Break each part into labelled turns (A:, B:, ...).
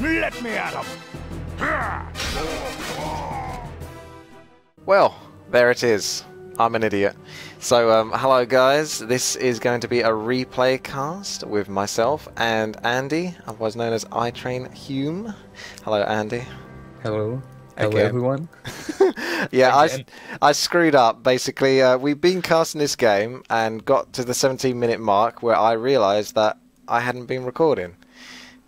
A: Let me at him!
B: Well, there it is. I'm an idiot. So, hello guys. This is going to be a replay cast with myself and Andy, otherwise known as iTrainHume. Hello, Andy.
C: Hello. Hello,
B: Again.
C: everyone.
B: Yeah, I screwed up. Basically, we've been casting this game and got to the 17-minute mark where I realised that I hadn't been recording.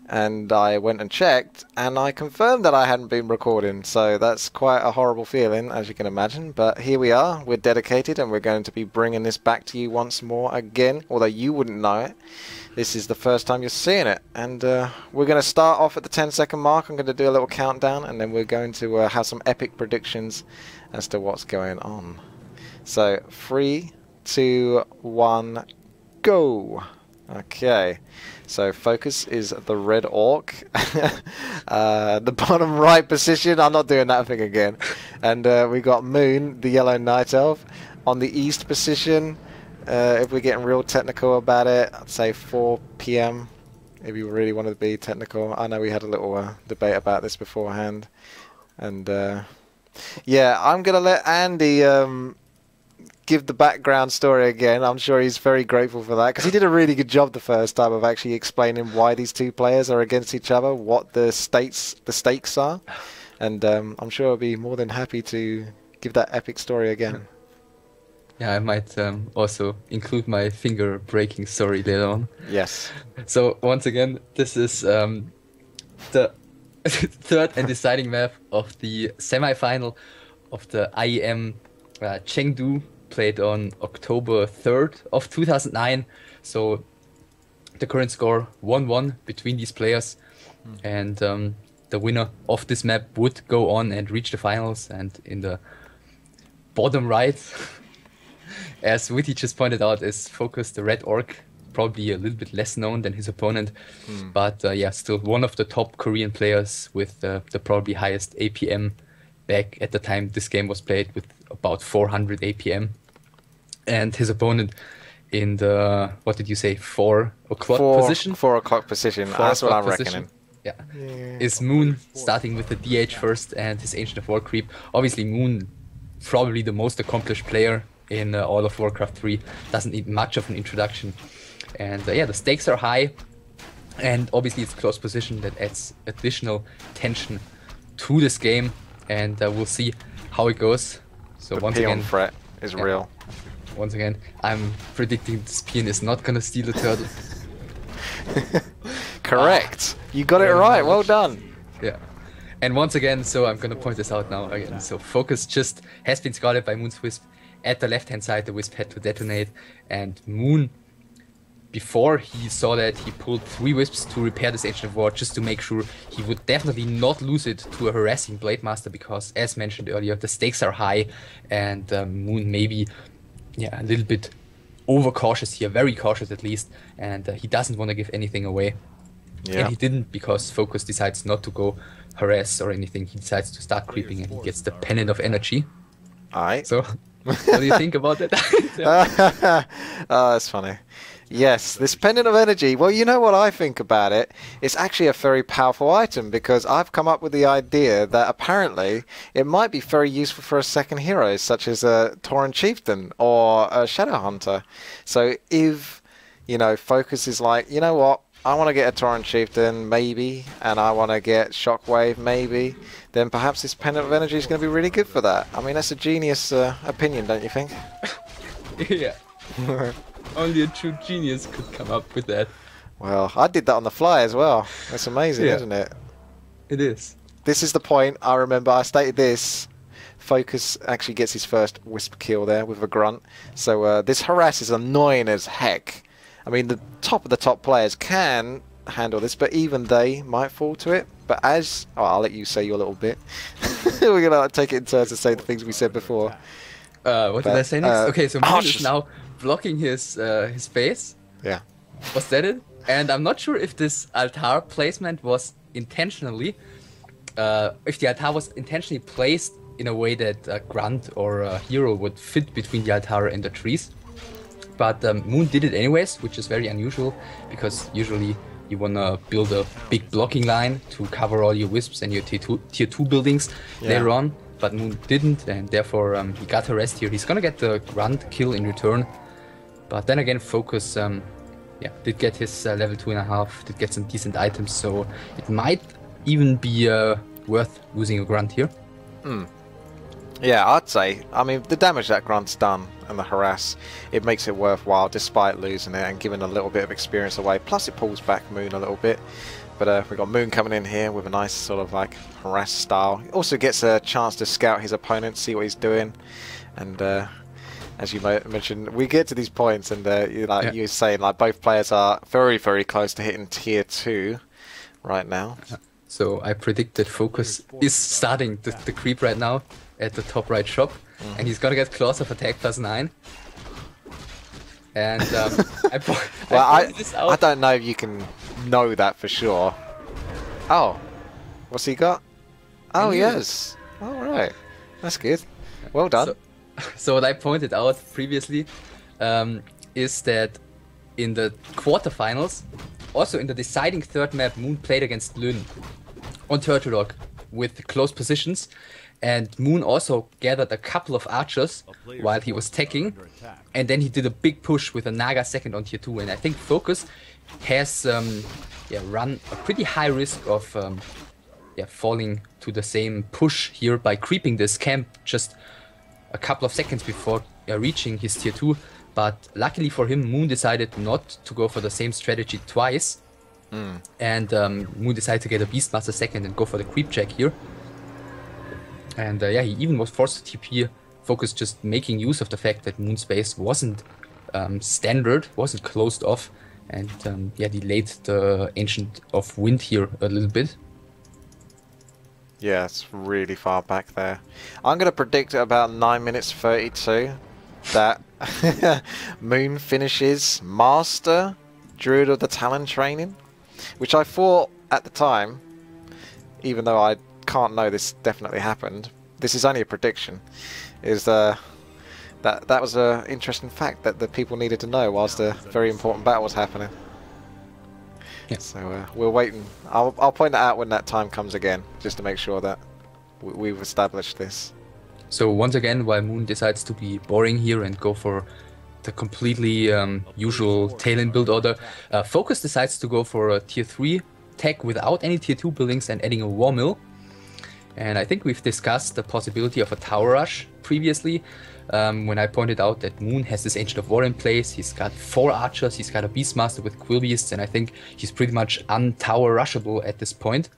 B: And I went and checked, and I confirmed that I hadn't been recording, so that's quite a horrible feeling, as you can imagine. But here we are, we're dedicated, and we're going to be bringing this back to you once more again, although you wouldn't know it. This is the first time you're seeing it, and we're going to start off at the 10-second mark. I'm going to do a little countdown, and then we're going to have some epic predictions as to what's going on. So, 3, 2, 1, go! Okay, so FoCuS is the red orc. The bottom right position, I'm not doing that thing again. And we got Moon, the yellow night elf. On the east position, if we're getting real technical about it, I'd say 4 PM. If you really want to be technical. I know we had a little debate about this beforehand. And yeah, I'm going to let Andy give the background story again. I'm sure he's very grateful for that, because he did a really good job the first time of actually explaining why these two players are against each other, what the stakes are, and I'm sure he'll be more than happy to give that epic story again.
C: Yeah, I might also include my finger-breaking story later on.
B: Yes.
C: So, once again, this is the third and deciding map of the semi-final of the IEM Chengdu, played on October 3rd of 2009. So the current score 1-1 between these players, and the winner of this map would go on and reach the finals. And in the bottom right, as Witty just pointed out, is FoCuS, the red orc, probably a little bit less known than his opponent, but yeah, still one of the top Korean players with the probably highest APM back at the time this game was played, with about 400 APM. And his opponent in the, what did you say, 4 o'clock position?
B: 4 o'clock position, that's what I'm reckoning.
C: Yeah. Is Moon, starting with the DH first, and his Ancient of War creep. Obviously Moon, probably the most accomplished player in all of Warcraft 3, doesn't need much of an introduction. And yeah, the stakes are high, and obviously it's a close position that adds additional tension to this game, and we'll see how it goes. So
B: The
C: once
B: peon
C: again,
B: threat is real.
C: Once again, I'm predicting this peon is not gonna steal the turtle.
B: Correct. You got it right. Well done.
C: Yeah. And once again, so I'm gonna point this out now again. So FoCuS just has been scouted by Moon's Wisp. At the left-hand side, the Wisp had to detonate, and Moon, before he saw that, he pulled 3 Wisps to repair this Ancient of War, just to make sure he would definitely not lose it to a harassing Blade Master, because, as mentioned earlier, the stakes are high, and Moon maybe a little bit overcautious here, very cautious at least, and he doesn't want to give anything away.
B: Yeah.
C: And he didn't, because FoCuS decides not to go harass or anything. He decides to start creeping, and he gets the Pennant of Energy.
B: Alright.
C: So, what do you think about that?
B: Oh, that's funny. Yes, this Pendant of Energy, well, you know what I think about it? It's actually a very powerful item, because I've come up with the idea that apparently it might be very useful for a second hero, such as a Tauren Chieftain or a Shadow Hunter. So if, you know, FoCuS is like, you know what, I want to get a Tauren Chieftain, maybe, and I want to get Shockwave, maybe, then perhaps this Pendant of Energy is going to be really good for that. I mean, that's a genius opinion, don't you think?
C: Yeah. Only a true genius could come up with that.
B: Well, I did that on the fly as well. That's amazing,
C: Yeah.
B: isn't it?
C: It is.
B: This is the point. I remember I stated this. FoCuS actually gets his first Wisp kill there with a grunt. So this harass is annoying as heck. I mean, the top of the top players can handle this, but even they might fall to it. But as... Oh, I'll let you say your little bit. We're going to take it in turns to say the things we said before.
C: What did I say next? Okay, so Moon is
B: just-
C: now blocking his face.
B: Yeah.
C: Was that it? And I'm not sure if this altar placement was intentionally... if the altar was intentionally placed in a way that a grunt or a hero would fit between the altar and the trees. But Moon did it anyways, which is very unusual, because usually You wanna build a big blocking line to cover all your wisps and your tier 2 buildings later on, but Moon didn't, and therefore he got harassed here. He's gonna get the grunt kill in return, but then again FoCuS did get his level 2.5, did get some decent items, so it might even be worth losing a grunt here.
B: Yeah, I'd say. I mean, the damage that grunt's done and the harass, it makes it worthwhile despite losing it and giving a little bit of experience away. Plus it pulls back Moon a little bit. But we've got Moon coming in here with a nice sort of like harass style. He also gets a chance to scout his opponent, see what he's doing. And as you mentioned, we get to these points and you were saying, like, both players are very, very close to hitting tier 2 right now.
C: So I predict that FoCuS is starting the creep right now at the top right shop, and he's gonna get Claws of Attack +9. And
B: I don't know if you can know that for sure. Oh, what's he got? Oh, yes. All right, that's good. Well done.
C: So what I pointed out previously is that in the quarterfinals, also in the deciding third map, Moon played against Lyn on Turtle Rock with close positions, and Moon also gathered a couple of archers while he was teching, and then he did a big push with a Naga second on tier 2, and I think FoCuS has run a pretty high risk of falling to the same push here by creeping this camp just a couple of seconds before reaching his tier 2, but luckily for him, Moon decided not to go for the same strategy twice, and Moon decided to get a Beastmaster second and go for the creep check here. And he even was forced to TP, FoCuS just making use of the fact that Moon's base wasn't standard, wasn't closed off, and delayed the Ancient of Wind here a little bit.
B: Yeah, it's really far back there. I'm going to predict at about 9 minutes 32 that Moon finishes Master Druid of the Talon training, which I thought at the time, even though I can't know this definitely happened, this is only a prediction, is that was an interesting fact that the people needed to know whilst a very important battle was happening. Yeah. So we're waiting. I'll point that out when that time comes again, just to make sure that we've established this.
C: So once again, while Moon decides to be boring here and go for the completely usual Talon build order, FoCuS decides to go for a tier 3 tech without any tier 2 buildings and adding a war mill. And I think we've discussed the possibility of a tower rush previously, when I pointed out that Moon has this Ancient of War in place. He's got 4 archers, he's got a Beastmaster with Quill Beasts, and I think he's pretty much un-tower rushable at this point.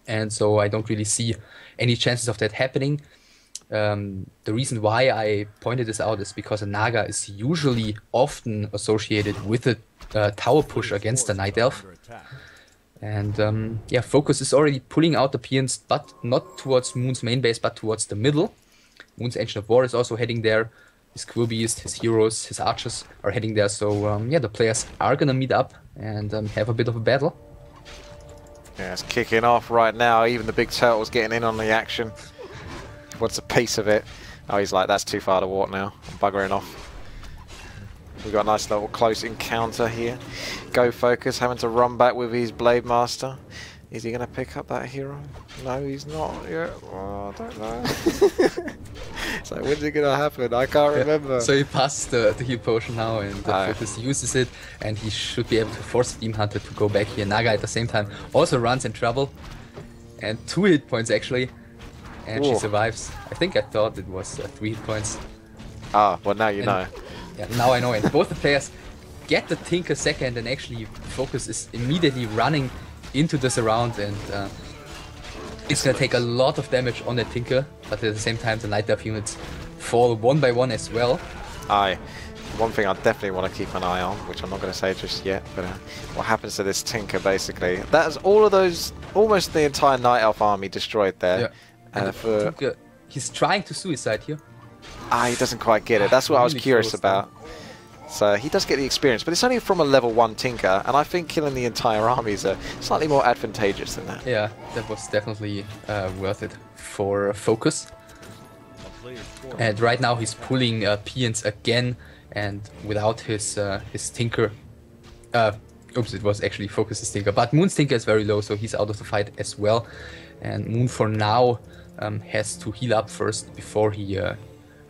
C: And so I don't really see any chances of that happening. The reason why I pointed this out is because a Naga is usually often associated with a tower push against a Night Elf. And FoCuS is already pulling out the peons, but not towards Moon's main base, but towards the middle. Moon's Ancient of War is also heading there. His Quill Beast, his heroes, his archers are heading there. So the players are gonna meet up and have a bit of a battle.
B: Yeah, it's kicking off right now. Even the big turtle's getting in on the action. What's the pace of it? Oh, he's like, that's too far to walk now. I'm buggering off. We've got a nice little close encounter here. Go FoCuS having to run back with his Blade Master. Is he going to pick up that hero? No, he's not yet. Oh, I don't know. So when's it going to happen? I can't remember.
C: So he passes the heal potion now, and FoCuS uses it, and he should be able to force the Demon Hunter to go back here. Naga at the same time also runs in trouble. And 2 hit points actually. And she survives. I thought it was 3 hit points.
B: Ah, well now you know.
C: Yeah, now I know it. Both the players get the Tinker second, and actually FoCuS is immediately running into this round, and it's gonna take a lot of damage on that Tinker, but at the same time the Night Elf units fall one by one as well.
B: One thing I definitely want to keep an eye on, which I'm not going to say just yet, but what happens to this Tinker basically? That is all of those, almost the entire Night Elf army destroyed there.
C: Yeah. And Tinker, he's trying to suicide here.
B: He doesn't quite get it. That's what I was curious about. So he does get the experience, but it's only from a level 1 Tinker, and I think killing the entire army is slightly more advantageous than that.
C: Yeah, that was definitely worth it for FoCuS. And right now he's pulling peons again, and without his Tinker, Oops, it was actually FoCuS's Tinker. But Moon's Tinker is very low, so he's out of the fight as well. And Moon, for now, has to heal up first before he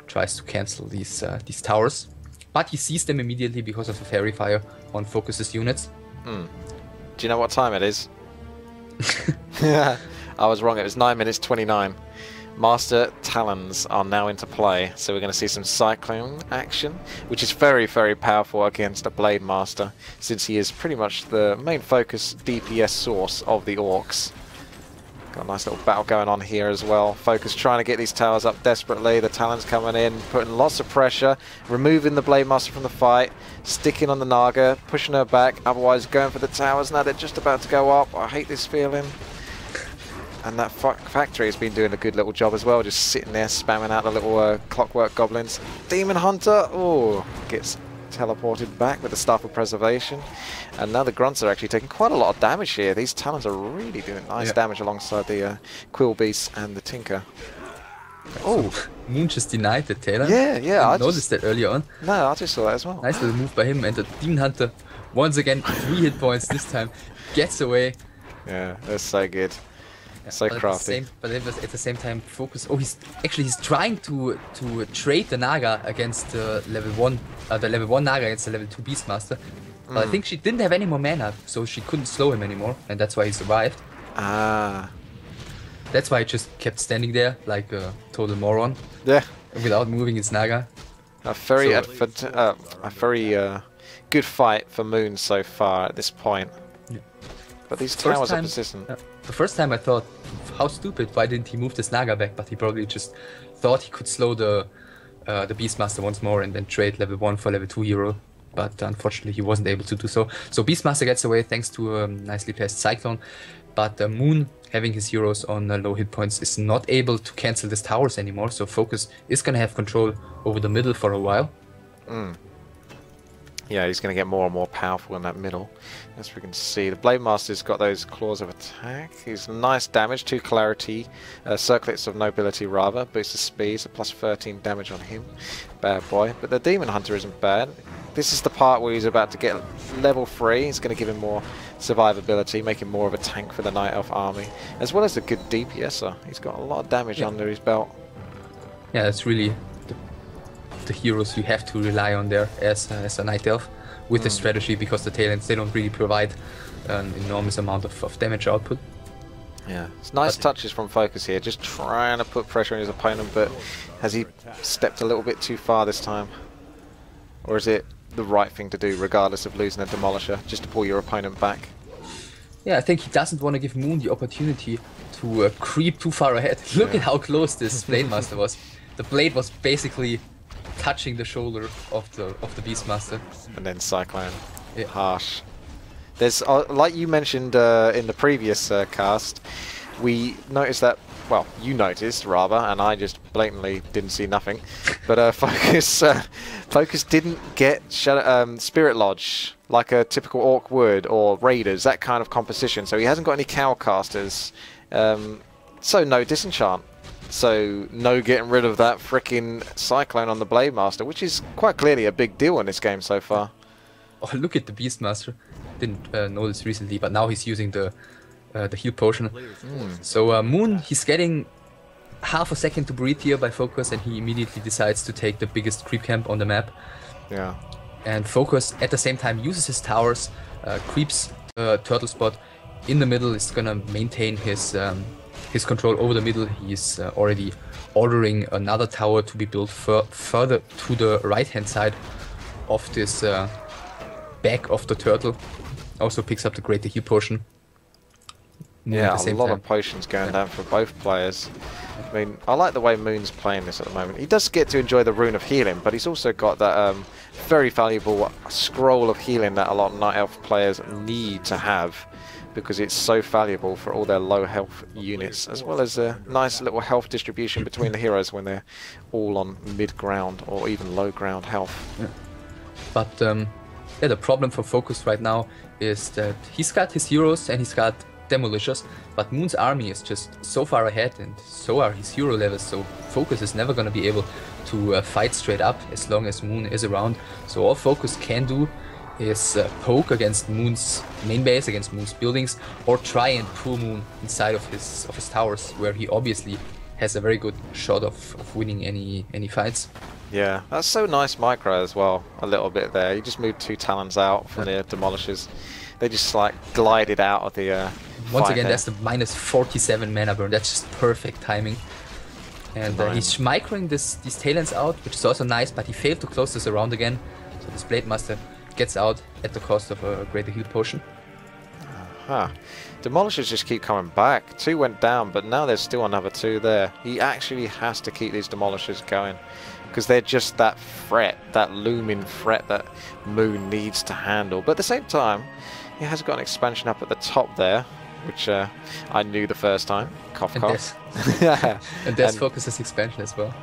C: tries to cancel these towers. But he sees them immediately because of the Fairy Fire on FoCuS's units.
B: Do you know what time it is? I was wrong, it was 9 minutes 29. Master Talons are now into play, so we're going to see some Cyclone action, which is very, very powerful against a Blade Master, since he is pretty much the main focus DPS source of the Orcs. Got a nice little battle going on here as well. FoCuS trying to get these towers up desperately. The Talons coming in, putting lots of pressure, removing the Blade Master from the fight, sticking on the Naga, pushing her back, otherwise going for the towers. Now they're just about to go up. I hate this feeling. And that factory has been doing a good little job as well, just sitting there spamming out the little clockwork goblins. Demon Hunter, oh, gets teleported back with the Staff of Preservation. And now the Grunts are actually taking quite a lot of damage here. These Talons are really doing nice damage alongside the Quill Beast and the Tinker.
C: Oh, Moon just denied the Talon.
B: Yeah,
C: I noticed that earlier on.
B: No, I just saw that as well.
C: Nice little move by him, and the Demon Hunter, once again, 3 hit points this time, gets away.
B: Yeah, that's so good. So crafty.
C: But at the same time, FoCuS. Oh, he's trying to trade the Naga against the level 1 Naga against the level 2 Beastmaster. But I think she didn't have any more mana, so she couldn't slow him anymore, and that's why he survived.
B: Ah.
C: That's why he just kept standing there like a total moron.
B: Yeah.
C: Without moving his Naga.
B: A very good fight for Moon so far at this point.
C: Yeah.
B: But these towers are persistent.
C: The first time I thought, how stupid, why didn't he move this Naga back? But he probably just thought he could slow the Beastmaster once more and then trade level 1 for level 2 hero. But unfortunately he wasn't able to do so. So Beastmaster gets away thanks to a nicely placed Cyclone. But Moon, having his heroes on low hit points, is not able to cancel these towers anymore. So FoCuS is going to have control over the middle for a while.
B: Yeah, he's going to get more and more powerful in that middle. As we can see, the Blade Master's got those claws of attack. He's nice damage, 2 clarity, circlets of nobility rather, boosts the speed, so plus 13 damage on him. Bad boy. But the Demon Hunter isn't bad. This is the part where he's about to get level 3. It's going to give him more survivability, make him more of a tank for the Night Elf army, as well as a good DPSer. He's got a lot of damage under his belt.
C: Yeah, that's really the heroes you have to rely on there as a Night Elf with the strategy, because the Talons, they don't really provide an enormous amount of damage output.
B: Yeah, it's nice touches from FoCuS here, just trying to put pressure on his opponent, but has he stepped a little bit too far this time? Or is it the right thing to do regardless of losing a Demolisher, just to pull your opponent back?
C: Yeah, I think he doesn't want to give Moon the opportunity to creep too far ahead. Look at how close this Blade Master was. The blade was basically touching the shoulder of the Beastmaster.
B: And then Cyclone. Yeah. Harsh. There's, like you mentioned in the previous cast, we noticed that, well, you noticed rather, and I just blatantly didn't see nothing, but FoCuS didn't get Spirit Lodge like a typical Orc would, or Raiders, that kind of composition, so he hasn't got any Cowcasters, so no Disenchant. So no getting rid of that frickin' Cyclone on the Blade Master, which is quite clearly a big deal in this game so far.
C: Oh, look at the Beastmaster. Didn't know this recently, but now he's using the heal potion. So Moon, he's getting half a second to breathe here by FoCuS, and he immediately decides to take the biggest creep camp on the map.
B: Yeah.
C: And FoCuS at the same time uses his towers, creeps the turtle spot in the middle. Is gonna maintain his control over the middle. He's already ordering another tower to be built further to the right hand side of this back of the turtle. Also picks up the greater heal potion.
B: Yeah, a lot of potions going down for both players. I mean, I like the way Moon's playing this at the moment. He does get to enjoy the Rune of Healing, but he's also got that very valuable Scroll of Healing that a lot of Night Elf players need to have, because it's so valuable for all their low health units, as well as a nice little health distribution between the heroes when they're all on mid-ground or even low-ground health.
C: Yeah. But yeah, the problem for FoCuS right now is that he's got his heroes and he's got Demolishers, but Moon's army is just so far ahead, and so are his hero levels, so FoCuS is never going to be able to fight straight up as long as Moon is around. So all FoCuS can do is poke against Moon's main base, against Moon's buildings, or try and pull Moon inside of his towers, where he obviously has a very good shot of winning any fights.
B: Yeah, that's so nice micro as well, a little bit there. You just moved 2 Talons out from the Demolishers. They just like glided out of the
C: Once again, that's the minus 47 mana burn. That's just perfect timing. And he's microing these Talons out, which is also nice, but he failed to close this around again. So this Blade Master gets out at the cost of a greater heal potion.
B: Demolishers just keep coming back. 2 went down, but now there's still another 2 there. He actually has to keep these Demolishers going, because they're just that threat, that looming threat that Moon needs to handle. But at the same time, he has got an expansion up at the top there, which I knew the first time. Cough, cough.
C: Yeah. And there's FoCuS's expansion as well.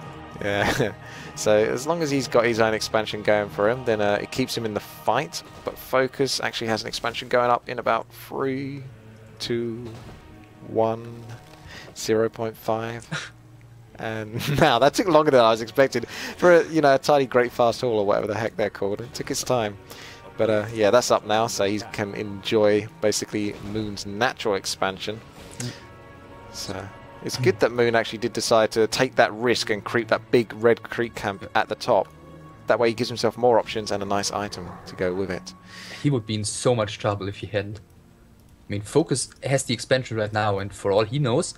B: Yeah. So as long as he's got his own expansion going for him, then it keeps him in the fight. But FoCuS actually has an expansion going up in about 3, 2, 1, 0.5. And now that took longer than I was expecting for a tiny great fast haul or whatever the heck they're called. It took its time. But yeah, that's up now, so he can enjoy basically Moon's natural expansion. So it's good that Moon actually did decide to take that risk and creep that big red creep camp at the top. That way he gives himself more options and a nice item to go with it.
C: He would be in so much trouble if he hadn't. I mean, FoCuS has the expansion right now, and for all he knows,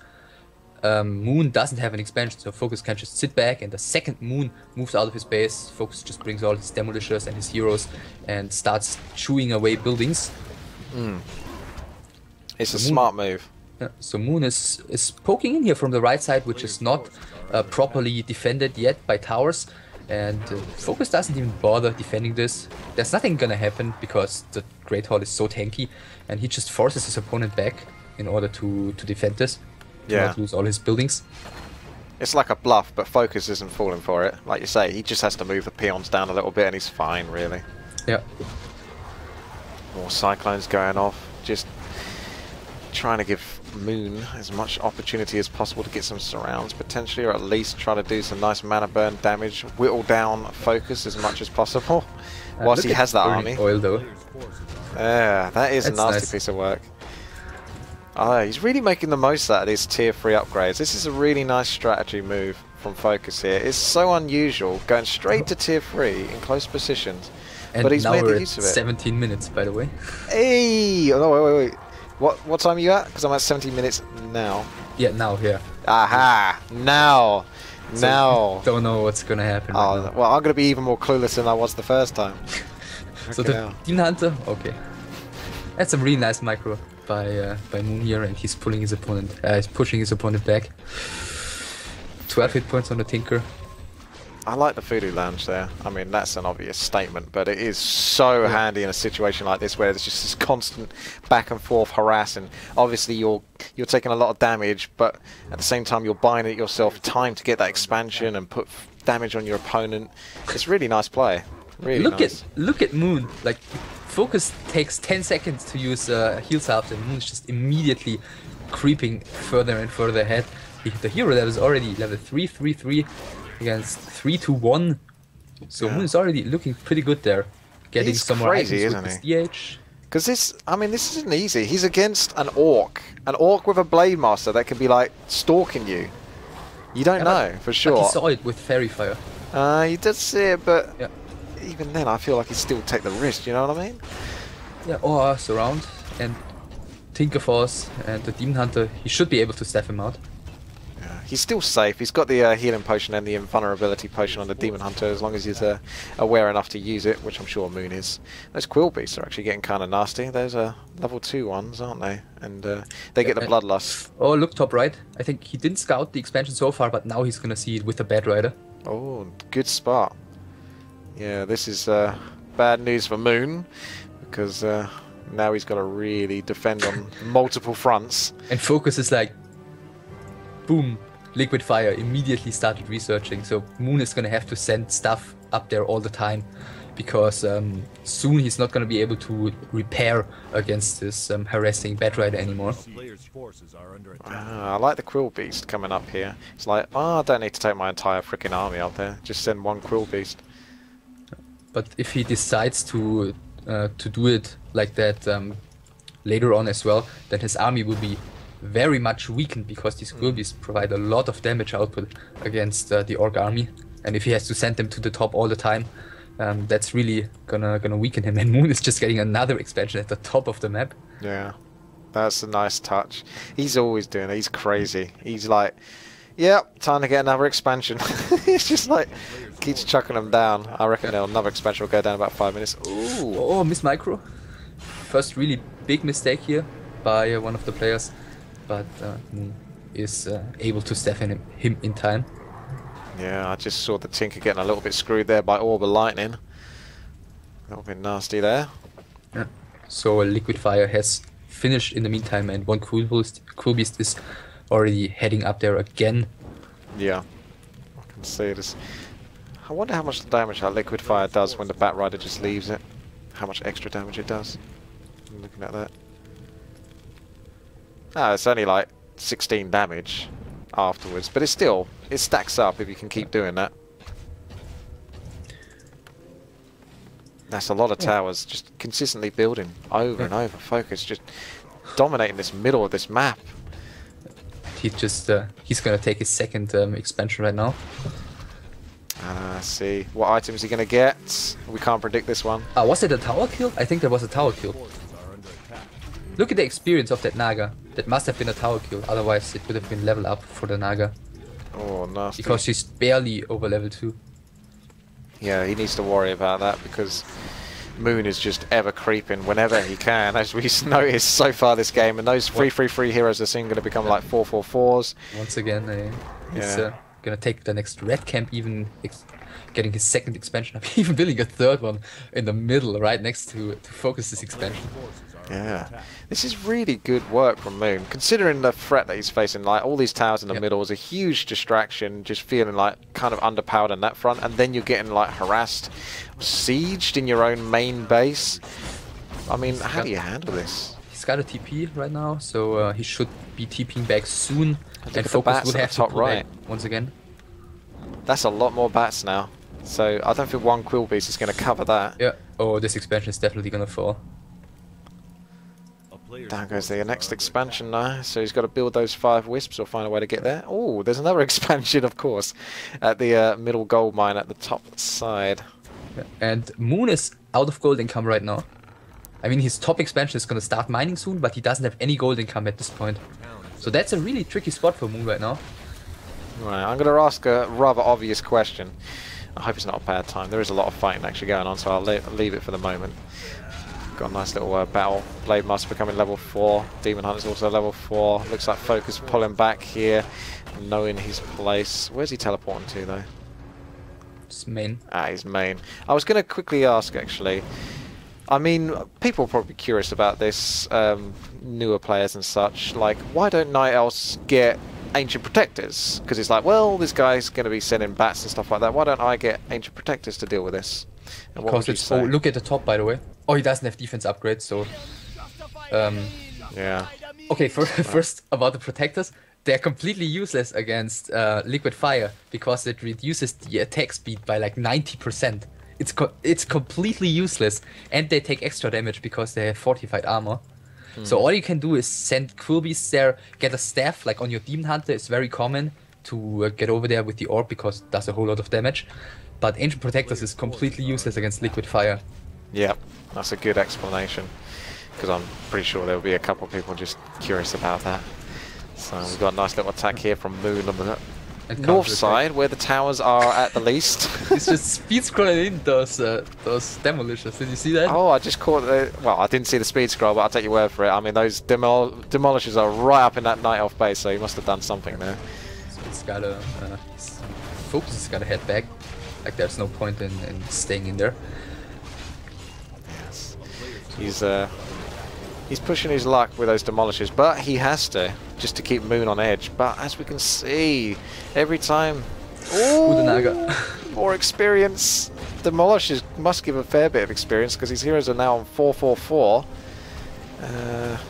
C: Moon doesn't have an expansion, so FoCuS can just sit back, and the second Moon moves out of his base, FoCuS just brings all his Demolishers and his heroes and starts chewing away buildings.
B: It's a smart move.
C: Yeah, so Moon is poking in here from the right side, which is not properly defended yet by towers, and FoCuS doesn't even bother defending this. There's nothing gonna happen because the Great Hall is so tanky, and he just forces his opponent back in order to defend this.
B: Yeah.
C: Not lose all his buildings.
B: It's like a bluff, but FoCuS isn't falling for it. Like you say, he just has to move the peons down a little bit and he's fine, really.
C: Yeah.
B: More Cyclones going off. Just trying to give Moon as much opportunity as possible to get some surrounds, potentially, or at least try to do some nice mana burn damage. Whittle down FoCuS as much as possible, whilst he has that army.
C: Oil, though.
B: Yeah, that is a nasty piece of work. Oh, he's really making the most out of these tier 3 upgrades. This is a really nice strategy move from FoCuS here. It's so unusual, going straight to tier 3 in close positions.
C: And
B: but he's
C: now
B: made
C: we're
B: the use of it.
C: 17 minutes, by the way.
B: Hey! Oh, no, wait. What time are you at? Because I'm at 17 minutes now.
C: Yeah, now, yeah.
B: Aha! Now!
C: So
B: now!
C: Don't know what's gonna happen.
B: Oh,
C: Right now.
B: well, I'm going to be even more clueless than I was the first time.
C: So the Demon Hunter, okay. That's a really nice micro by Moon here, and he's pulling his opponent. He's pushing his opponent back. 12 hit points on the Tinker.
B: I like the Voodoo Lounge there. I mean, that's an obvious statement, but it is so handy in a situation like this where there's just this constant back and forth harassing. Obviously, you're taking a lot of damage, but at the same time, you're buying it yourself time to get that expansion and put damage on your opponent. It's really nice play. Really nice.
C: Look at Moon. Like, FoCuS takes 10 seconds to use heal salves, and Moon's just immediately creeping further and further ahead. The hero level is already level 3 against 3-1. So Moon is already looking pretty good there. Getting some more items with his DH.
B: Because this isn't easy. He's against an orc with a blade master that can be like stalking you. You don't know for sure.
C: But he saw it with Fairy Fire.
B: He did see it, but even then, I feel like he'd still take the risk. You know what I mean?
C: Yeah. Or surround and Tinker Force and the Demon Hunter. He should be able to staff him out.
B: He's still safe. He's got the healing potion and the invulnerability potion on the Demon Hunter as long as he's aware enough to use it, which I'm sure Moon is. Those Quill Beasts are actually getting kind of nasty. Those are level 2 ones, aren't they? And they get the Bloodlust.
C: Oh, look, top right. I think he didn't scout the expansion so far, but now he's going to see it with the Bad Rider.
B: Oh, good spot. Yeah, this is bad news for Moon, because now he's got to really defend on multiple fronts.
C: And FoCuS is like, boom. Liquid Fire immediately started researching, so Moon is gonna have to send stuff up there all the time, because soon he's not gonna be able to repair against this harassing Bat Rider anymore.
B: I like the Quill Beast coming up here. It's like, I don't need to take my entire freaking army up there. Just send one Quill Beast.
C: But if he decides to to do it like that later on as well, then his army will be very much weakened, because these Quilbies provide a lot of damage output against the Orc army, and if he has to send them to the top all the time, that's really gonna weaken him. And Moon is just getting another expansion at the top of the map.
B: Yeah, that's a nice touch. He's always doing it. He's crazy. He's like, yep, time to get another expansion. It's just like keeps chucking them down. I reckon another expansion will go down in about 5 minutes. Ooh.
C: Oh, miss micro. First really big mistake here by one of the players, but Moon is able to step in him in time.
B: Yeah, I just saw the Tinker getting a little bit screwed there by Orb of Lightning. A little bit nasty there.
C: Yeah. So Liquid Fire has finished in the meantime, and one Quilbeast is already heading up there again.
B: Yeah, I can see this. I wonder how much damage that Liquid Fire does when the Bat Rider just leaves it. How much extra damage it does. I'm looking at that. No, it's only like 16 damage afterwards, but it stacks up if you can keep doing that. That's a lot of towers just consistently building over and over. FoCuS just dominating this middle of this map.
C: He's gonna take his second expansion right now.
B: See what items he gonna get. We can't predict this one.
C: Was it a tower kill? I think there was a tower kill. Look at the experience of that Naga. That must have been a tower kill, otherwise it would have been level up for the Naga.
B: Oh, nasty.
C: Because she's barely over level 2.
B: Yeah, he needs to worry about that, because Moon is just ever creeping whenever he can, as we've noticed so far this game. And those 3/3/3 heroes are soon going to become like 4/4/4s.
C: Once again, he's gonna take the next red camp, even getting his second expansion up, even building a third one in the middle, right next to FoCuS this expansion.
B: Yeah, this is really good work from Moon, considering the threat that he's facing. Like, all these towers in the middle is a huge distraction, just feeling like kind of underpowered on that front, and then you're getting like harassed, sieged in your own main base. I mean, how do you handle this?
C: He's got a TP right now, so he should be TPing back soon, and FoCuS will have to
B: top
C: pull
B: right
C: back once again.
B: That's a lot more bats now, so I don't think one Quilbeast is going to cover that.
C: Yeah. Oh, this expansion is definitely gonna fall.
B: Down goes the next expansion now, so he's got to build those 5 wisps or find a way to get there. Oh, there's another expansion, of course, at the middle gold mine at the top side.
C: Yeah. And Moon is out of gold income right now. I mean, his top expansion is going to start mining soon, but he doesn't have any gold income at this point. So that's a really tricky spot for Moon right now.
B: Right, I'm going to ask a rather obvious question. I hope it's not a bad time. There is a lot of fighting actually going on, so I'll leave it for the moment. Got a nice little battle. Blade Master becoming level 4. Demon Hunter's also level 4. Looks like FoCuS pulling back here, knowing his place. Where's he teleporting to, though?
C: His main.
B: Ah, his main. I was going to quickly ask, actually. I mean, people are probably curious about this, newer players and such. Like, why don't Night Elves get Ancient Protectors? Because it's like, well, this guy's going to be sending bats and stuff like that. Why don't I get Ancient Protectors to deal with this? And what would you say?
C: Oh, look at the top, by the way. Oh, he doesn't have defense upgrades, so...
B: yeah.
C: Okay, first about the Protectors. They're completely useless against Liquid Fire, because it reduces the attack speed by like 90%. It's completely useless, and they take extra damage because they have fortified armor. So all you can do is send Quilbies there, get a staff, like on your Demon Hunter. It's very common to get over there with the Orb, because it does a whole lot of damage. But Ancient Protectors is completely useless against Liquid Fire.
B: Yeah, that's a good explanation, because I'm pretty sure there will be a couple of people just curious about that. So we've got a nice little attack here from Moon on the north side, where the towers are at the least.
C: It's just speed scrolling in those demolishers. Did you see that?
B: Oh, I just caught the... Well, I didn't see the speed scroll, but I'll take your word for it. I mean, those demolishers are right up in that Night Elf base, so he must have done something there.
C: So it's gotta... FoCuS has gotta head back. Like, there's no point in staying in there.
B: Yes. He's pushing his luck with those demolishers, but he has to, just to keep Moon on edge. But as we can see, every time...
C: Ooh, the Naga.
B: More experience. Demolishers must give a fair bit of experience, because his heroes are now on 4/4/4.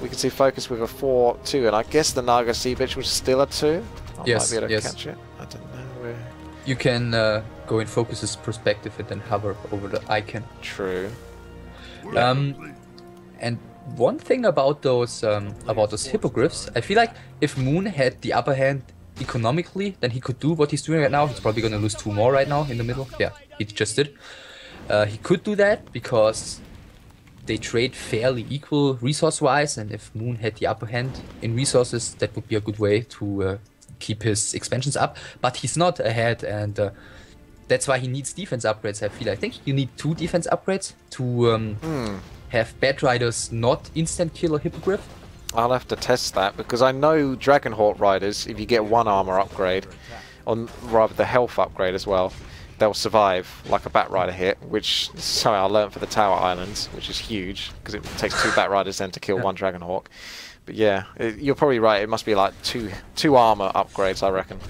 B: We can see FoCuS with a 4/2, and I guess the Naga Sea Bitch was still a 2. I might be able to catch it. I don't know where...
C: You can go in FoCuS's perspective and then hover over the icon.
B: True.
C: And one thing about those hippogriffs, I feel like if Moon had the upper hand economically, then he could do what he's doing right now. He's probably gonna lose 2 more right now in the middle. Yeah, he just did. He could do that because they trade fairly equal resource-wise, and if Moon had the upper hand in resources, that would be a good way to keep his expansions up. But he's not ahead, and that's why he needs defense upgrades. I think you need 2 defense upgrades to have Bat Riders not instant kill a Hippogriff.
B: I'll have to test that, because I know Dragonhawk Riders, if you get 1 armor upgrade, or rather the health upgrade as well, they'll survive like a Bat Rider hit, which is something I learned for the Tower Islands, which is huge, because it takes 2 Bat Riders then to kill 1 Dragonhawk. But yeah, you're probably right, it must be like two armor upgrades, I reckon.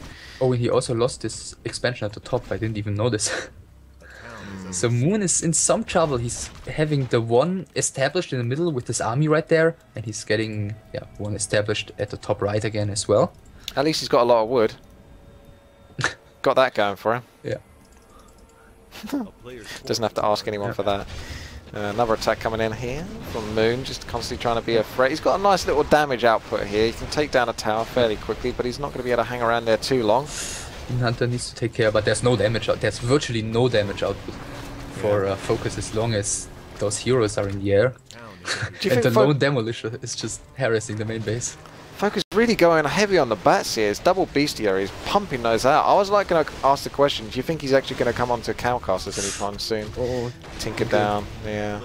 C: Oh, and he also lost his expansion at the top, I didn't even notice. So Moon is in some trouble. He's having the 1 established in the middle with his army right there, and he's getting 1 established at the top right again as well.
B: At least he's got a lot of wood. Got that going for him.
C: Yeah.
B: Doesn't have to ask anyone for that. Another attack coming in here from Moon, just constantly trying to be a threat. He's got a nice little damage output here. He can take down a tower fairly quickly, but he's not going to be able to hang around there too long.
C: Hunter needs to take care, but there's no damage out. There's virtually no damage output for FoCuS as long as those heroes are in the air. And the lone demolisher is just harassing the main base.
B: FoCuS really going heavy on the bats here. It's double bestiary. He's pumping those out. I was like going to ask the question, do you think he's actually going to come onto Cowcasters anytime soon?
C: Oh,
B: tinker down, yeah.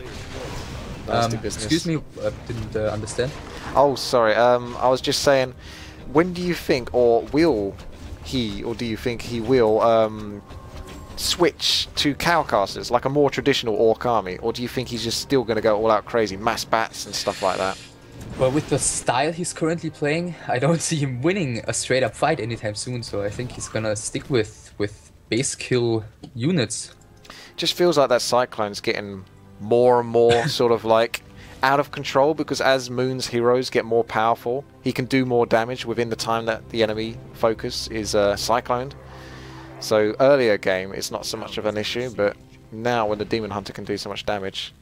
B: Nasty business.
C: Excuse me, I didn't understand.
B: Oh, sorry. I was just saying, when do you think, or will he, or do you think he will switch to Cowcasters, like a more traditional Orc army, or do you think he's just still going to go all out crazy, mass bats and stuff like that?
C: Well, with the style he's currently playing, I don't see him winning a straight-up fight anytime soon, so I think he's gonna stick with base kill units.
B: Just feels like that Cyclone's getting more and more sort of like out of control, because as Moon's heroes get more powerful, he can do more damage within the time that the enemy FoCuS is cycloned. So earlier game, it's not so much of an issue, but now when the Demon Hunter can do so much damage...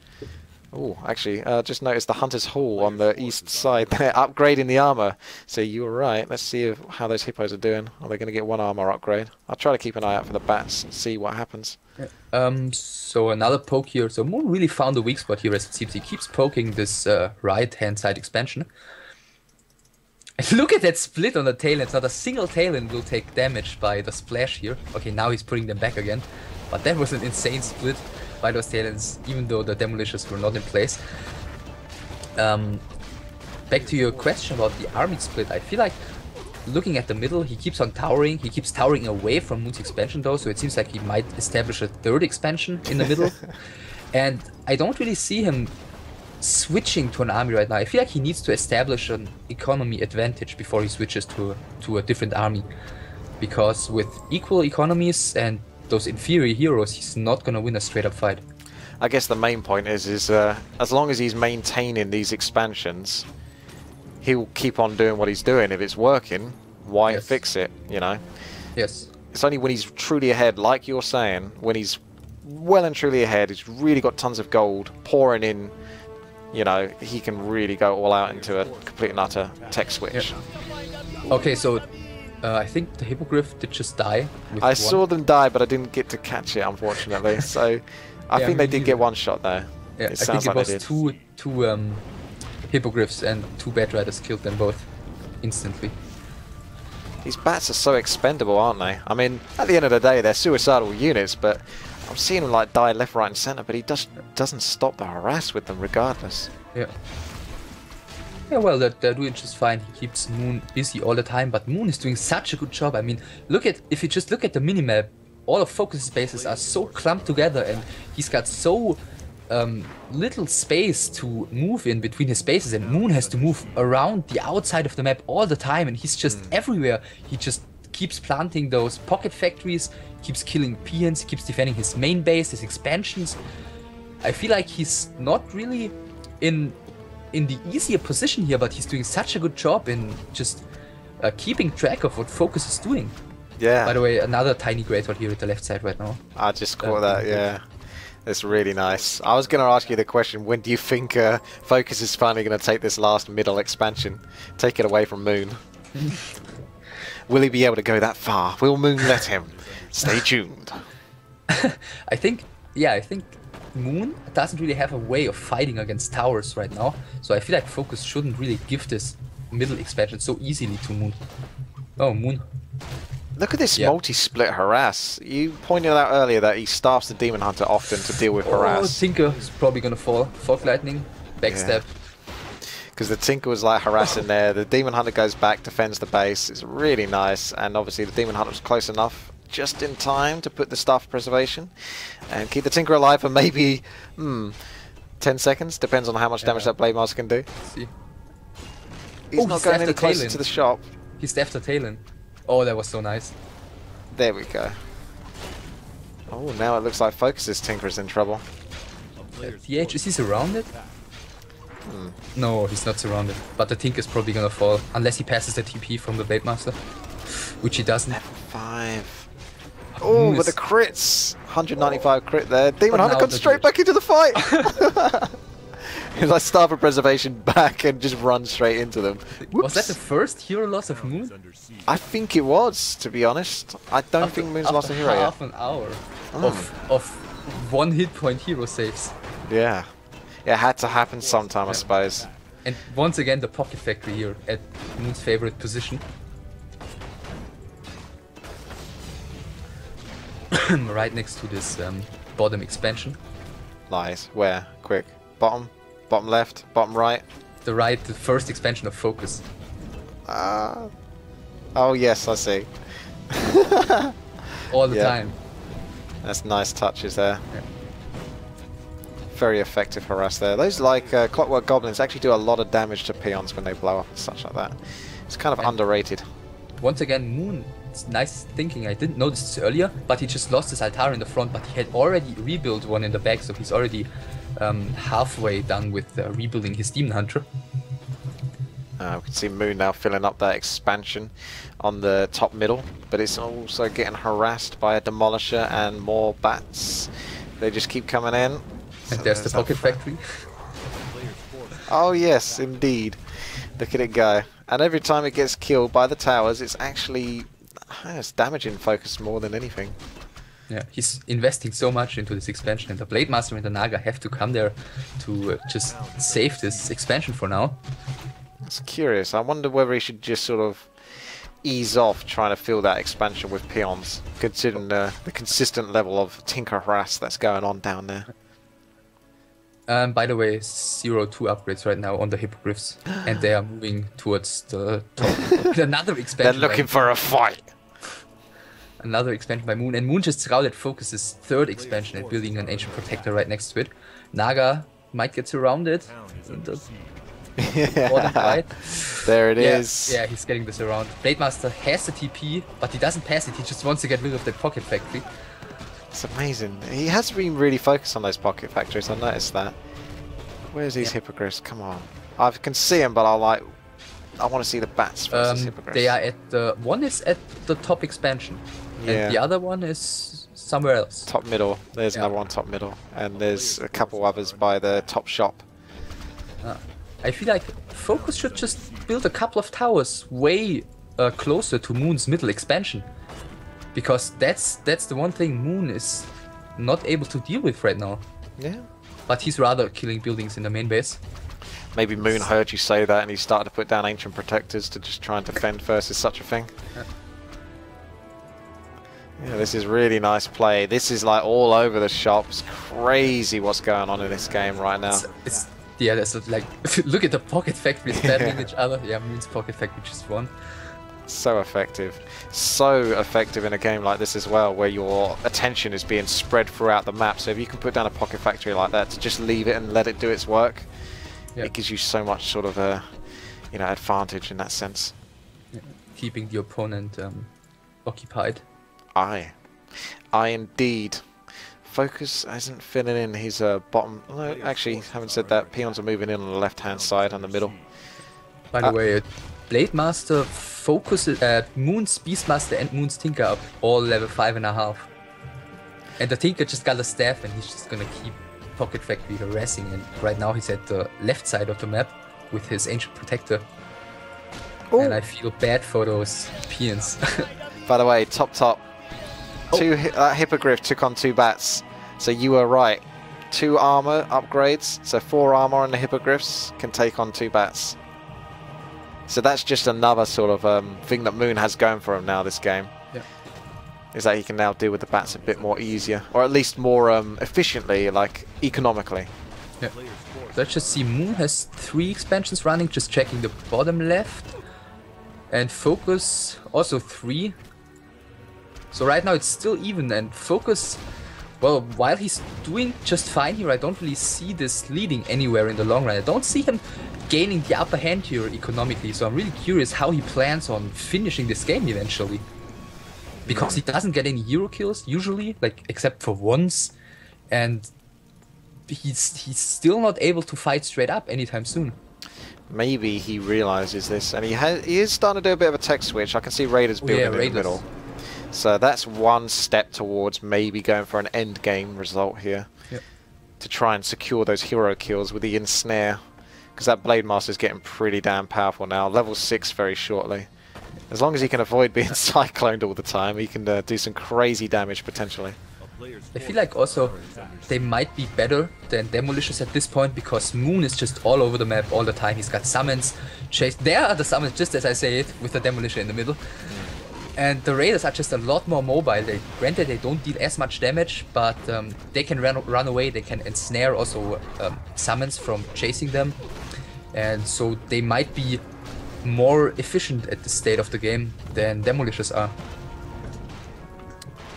B: Oh, actually, just noticed the Hunter's Hall on the east side. They're upgrading the armor. So you were right. Let's see how those hippos are doing. Are they going to get 1 armor upgrade? I'll try to keep an eye out for the bats and see what happens.
C: So another poke here. So Moon really found a weak spot here as it seems. He keeps poking this right-hand side expansion. And look at that split on the tail ends. Not a single tail end will take damage by the splash here. Okay, now he's putting them back again. But that was an insane split by those tail ends, even though the demolishers were not in place. Back to your question about the army split, I feel like looking at the middle, he keeps on towering. He keeps towering away from Moon's expansion though, so it seems like he might establish a 3rd expansion in the middle. And I don't really see him switching to an army right now. I feel like he needs to establish an economy advantage before he switches to a different army. Because with equal economies and those inferior heroes, he's not gonna win a straight-up fight.
B: I guess the main point is as long as he's maintaining these expansions, he'll keep on doing what he's doing. If it's working, why fix it, you know?
C: Yes.
B: It's only when he's truly ahead, like you're saying, when he's well and truly ahead, he's really got tons of gold pouring in, you know, he can really go all out into a complete and utter tech switch.
C: Yeah. Okay, so I think the Hippogriff did just die.
B: I saw them die, but I didn't get to catch it, unfortunately. So I think they did get 1 shot there.
C: Yeah, I think it was two Hippogriffs and 2 Bat Riders killed them both instantly.
B: These bats are so expendable, aren't they? I mean, at the end of the day, they're suicidal units, but I'm seeing them like die left, right, and centre. But he doesn't stop the harass with them, regardless.
C: Yeah. Yeah, well, they're doing just fine. He keeps Moon busy all the time, but Moon is doing such a good job. I mean, if you just look at the minimap, all of FoCuS bases are so clumped together, and he's got so little space to move in between his bases, and Moon has to move around the outside of the map all the time, and he's just everywhere. He just keeps planting those pocket factories, keeps killing peons, keeps defending his main base, his expansions. I feel like he's not really in the easier position here, but he's doing such a good job in just keeping track of what FoCuS is doing.
B: Yeah.
C: By the way, another tiny great one here at the left side right now.
B: I just caught that, yeah. It's really nice. I was going to ask you the question, when do you think FoCuS is finally going to take this last middle expansion? Take it away from Moon. Will he be able to go that far? Will Moon let him? Stay tuned.
C: I think Moon doesn't really have a way of fighting against towers right now, so I feel like FoCuS shouldn't really give this middle expansion so easily to Moon. Oh, Moon.
B: Look at this multi-split harass. You pointed out earlier that he staffs the Demon Hunter often to deal with harass.
C: Tinker is probably gonna fall. Fog Lightning, backstab.
B: Because the Tinker was like harassing there. The Demon Hunter goes back, defends the base. It's really nice, and obviously the Demon Hunter was close enough, just in time to put the Staff of Preservation and keep the Tinker alive for maybe 10 seconds. Depends on how much damage that Blade Master can do.
C: Let's see.
B: He's not going any closer to the shop.
C: He staffed the Talon. Oh, that was so nice.
B: There we go. Oh, now it looks like FoCuS's Tinker is in trouble.
C: TH, is he surrounded? No, he's not surrounded. But the Tinker is probably gonna fall, unless he passes the TP from the Blade Master, which he doesn't.
B: Level 5. Oh, with the crits! 195 crit there. Demon Hunter comes straight back into the fight! He's like Staff of Preservation back and just run straight into them. Whoops.
C: Was that the first hero loss of Moon?
B: I think it was, to be honest. I don't think Moon's lost a hero yet.
C: Half an hour of one hit point hero saves.
B: Yeah. Yeah, it had to happen sometime, I suppose.
C: And once again, the Pocket Factory here at Moon's favorite position. Right next to this bottom expansion.
B: Nice. Where? Quick. Bottom? Bottom left? Bottom right?
C: The right, the first expansion of FoCuS.
B: Oh yes, I see.
C: All the time.
B: That's nice touches there.
C: Yeah.
B: Very effective harass there. Those like Clockwork Goblins actually do a lot of damage to peons when they blow up and such like that. It's kind of underrated.
C: Once again, Moon, it's nice thinking. I didn't notice this earlier, but he just lost his Altar in the front, but he had already rebuilt one in the back, so he's already halfway done with rebuilding his Demon Hunter.
B: We can see Moon now filling up that expansion on the top middle, but it's also getting harassed by a Demolisher and more bats. They just keep coming in.
C: And there's the Pocket Factory.
B: Oh yes, indeed. Look at it go. And every time it gets killed by the towers, it's actually it's damaging FoCuS more than anything.
C: Yeah, he's investing so much into this expansion, and the Blade Master and the Naga have to come there to just save this expansion for now.
B: It's curious. I wonder whether he should just sort of ease off trying to fill that expansion with peons, considering the consistent level of Tinker harass that's going on down there.
C: By the way, 0-2 upgrades right now on the Hippogriffs, and they are moving towards the top. Another expansion.
B: They're looking for a fight.
C: Another expansion by Moon, and Moon just scouted FoCuS's third expansion and building an Ancient Protector right next to it. Naga might get surrounded.
B: Yeah. There it is.
C: Yeah, he's getting this around. Blade Master has the TP, but he doesn't pass it. He just wants to get rid of the Pocket Factory.
B: It's amazing. He has been really focused on those Pocket Factories. I noticed that. Where's these Hippogriffs? Come on. I can see them, but I want to see the bats versus Hippogriffs.
C: They are at the one is at the top expansion, and the other one is somewhere else.
B: Top middle. There's another one top middle, and there's a couple others by the top shop.
C: I feel like FoCuS should just build a couple of towers way closer to Moon's middle expansion, because that's the one thing Moon is not able to deal with right now.
B: Yeah.
C: But he's rather killing buildings in the main base.
B: Maybe Moon heard you say that and he started to put down Ancient Protectors to just try and defend versus such a thing. Yeah, this is really nice play. This is like all over the shop. It's crazy what's going on in this game right now.
C: Yeah, that's like, look at the Pocket Factory spamming each other. Yeah, Moon's Pocket Factory just won.
B: So effective. So effective in a game like this as well, where your attention is being spread throughout the map. So if you can put down a Pocket Factory like that, to just leave it and let it do its work, it gives you so much sort of advantage in that sense.
C: Yeah. Keeping the opponent occupied.
B: Aye, indeed. FoCuS isn't filling in his bottom. No, actually, having said that, peons are moving in on the left-hand side and the middle.
C: By the way, Blade Master, FoCuS, Moon's Beastmaster and Moon's Tinker are all level 5.5. And the Tinker just got a staff and he's just gonna keep Pocket Factory harassing, and right now he's at the left side of the map with his Ancient Protector. Ooh. And I feel bad for those peons.
B: By the way, top. Hippogriff took on 2 bats, so you were right. 2 armor upgrades, so 4 armor on the Hippogriffs can take on 2 bats. So that's just another sort of thing that Moon has going for him now this game.
C: Yeah.
B: Is that he can now deal with the bats a bit more easier, or at least more efficiently, like economically.
C: Yeah. Let's just see, Moon has 3 expansions running, just checking the bottom left. And FoCuS also 3. So right now it's still even, and FoCuS, well, while he's doing just fine here, I don't really see this leading anywhere in the long run. I don't see him gaining the upper hand here economically, so I'm really curious how he plans on finishing this game eventually. Because he doesn't get any hero kills usually, like except for once, and he's still not able to fight straight up anytime soon. Maybe
B: he realizes this, and he is starting to do a bit of a tech switch. I can see Raiders building in the middle. So that's one step towards maybe going for an end game result here.
C: Yep.
B: To try and secure those hero kills with the Ensnare. Because that Blade Master is getting pretty damn powerful now. Level 6 very shortly. As long as he can avoid being cycloned all the time, he can do some crazy damage potentially.
C: I feel like also they might be better than Demolishers at this point, because Moon is just all over the map all the time. He's got summons, chase. There are the summons, just as I say it, with the Demolisher in the middle. And the Raiders are just a lot more mobile. Granted, they don't deal as much damage, but they can run away, they can ensnare also summons from chasing them. And so they might be more efficient at this state of the game than Demolishers are.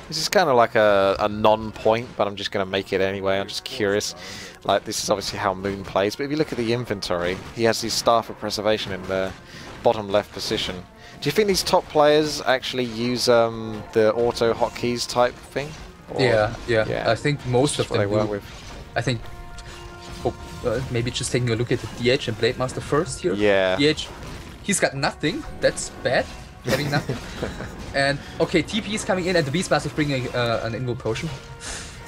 B: This is kind of like a non-point, but I'm just going to make it anyway. I'm just curious. Like, this is obviously how Moon plays, but if you look at the inventory, he has his Staff of Preservation in the bottom left position. Do you think these top players actually use the auto hotkeys type thing?
C: Or, yeah. I think most of them
B: they work with.
C: I think maybe just taking a look at the DH and Blade Master first here.
B: Yeah.
C: DH, he's got nothing. That's bad. Having nothing. And okay, TP is coming in, and the Beastmaster is bringing an Invul Potion.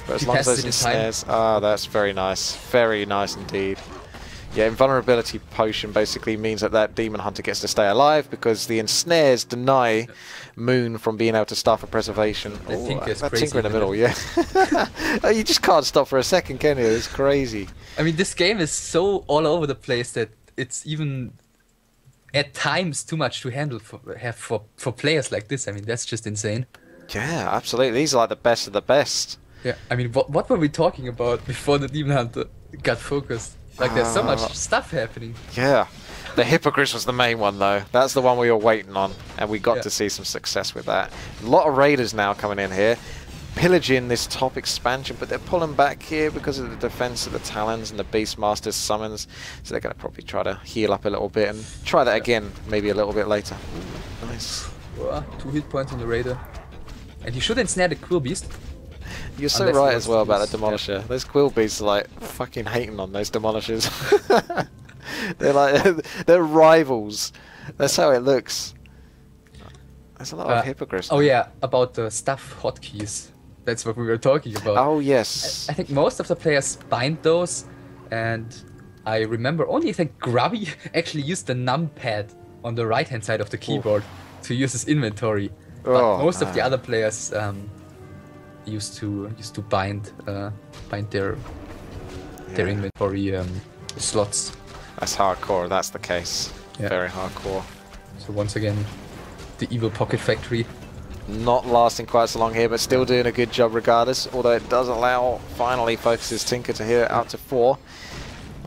B: But as long as those ensnares, that's very nice. Very nice indeed. Yeah, Invulnerability Potion basically means that that Demon Hunter gets to stay alive, because the ensnares deny Moon from being able to Staff of Preservation.
C: That
B: Tinker in the middle, yeah. You just can't stop for a second, can you? It's crazy.
C: I mean, this game is so all over the place that it's even at times too much to handle for players like this. I mean, that's just insane.
B: Yeah, absolutely. These are like the best of the best.
C: Yeah, I mean, what were we talking about before the Demon Hunter got focused? Like, there's so much stuff happening.
B: Yeah. The Hippogriff was the main one, though. That's the one we were waiting on, and we got to see some success with that. A lot of Raiders now coming in here, pillaging this top expansion, but they're pulling back here because of the defense of the Talons and the Beastmaster's summons. So they're going to probably try to heal up a little bit and try that again, maybe a little bit later. Ooh, nice.
C: 2 hit points on the Raider. And you should ensnare the Quill Beast.
B: You're so right as well about the Demolisher. Yeah. Those Quill Beasts are like fucking hating on those Demolishers. they're rivals. That's how it looks. There's a lot of Hippogriffs.
C: Oh yeah, about the staff hotkeys. That's what we were talking about.
B: Oh yes.
C: I think most of the players bind those, and I remember only I think Grubby actually used the numpad on the right hand side of the keyboard to use his inventory. But most of the other players used to bind their inventory slots.
B: That's hardcore. That's the case. Yeah. Very hardcore.
C: So once again, the evil Pocket Factory.
B: Not lasting quite so long here, but still doing a good job regardless. Although it does allow finally FoCuS's Tinker to hit it out to 4.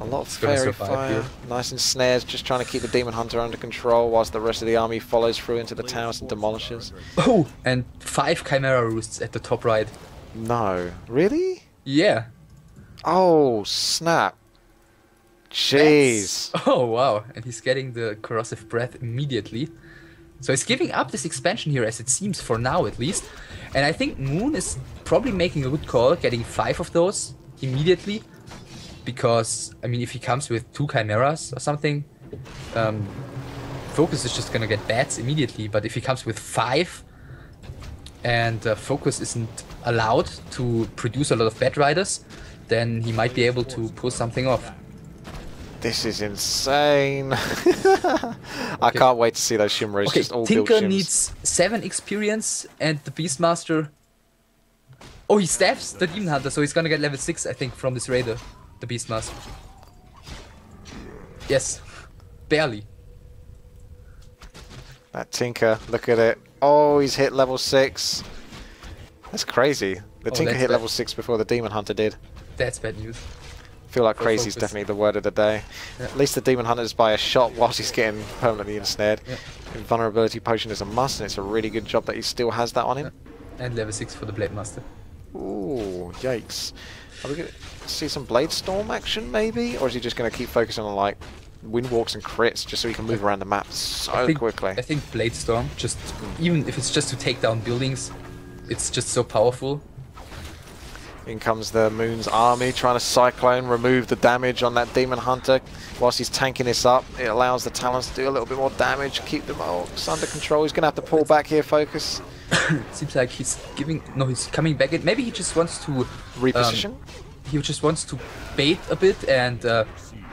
B: A lot of fairy fire, nice ensnares, just trying to keep the Demon Hunter under control whilst the rest of the army follows through into the towers and demolishes.
C: Oh, and 5 Chimera Roosts at the top right.
B: No, really?
C: Yeah.
B: Oh, snap. Jeez.
C: Oh, wow. And he's getting the Corrosive Breath immediately. So he's giving up this expansion here, as it seems, for now at least. And I think Moon is probably making a good call, getting 5 of those immediately. Because, I mean, if he comes with 2 Chimeras or something, FoCuS is just gonna get bats immediately. But if he comes with 5, and FoCuS isn't allowed to produce a lot of Bat Riders, then he might be able to pull something off.
B: This is insane. I can't wait to see those Shimmeries just all build
C: Tinker
B: shims.
C: needs 7 experience, and the Beastmaster... Oh, he stabs the Demon Hunter, so he's gonna get level 6, I think, from this Raider, the Beastmaster. Yes, barely.
B: That Tinker, look at it. Oh, he's hit level 6. That's crazy. The Tinker hit level 6 before the Demon Hunter did.
C: That's bad news.
B: I feel like crazy is definitely the word of the day. Yeah. At least the Demon Hunter's by a shot whilst he's getting permanently ensnared. Yeah. Invulnerability potion is a must, and it's a really good job that he still has that on him.
C: Yeah. And level 6 for the Blade Master.
B: Ooh, yikes. Are we going to see some Blade Storm action maybe? Or is he just going to keep focusing on like Windwalks and crits just so he can move around the map so quickly?
C: I think Blade Storm, just even if it's just to take down buildings, it's just so powerful.
B: In comes the Moon's army, trying to Cyclone, remove the damage on that Demon Hunter. Whilst he's tanking this up, it allows the Talons to do a little bit more damage, keep the Orcs under control. He's going to have to pull back here, FoCuS.
C: Seems like he's giving... No, he's coming back in. Maybe he just wants to...
B: Reposition?
C: He just wants to bait a bit and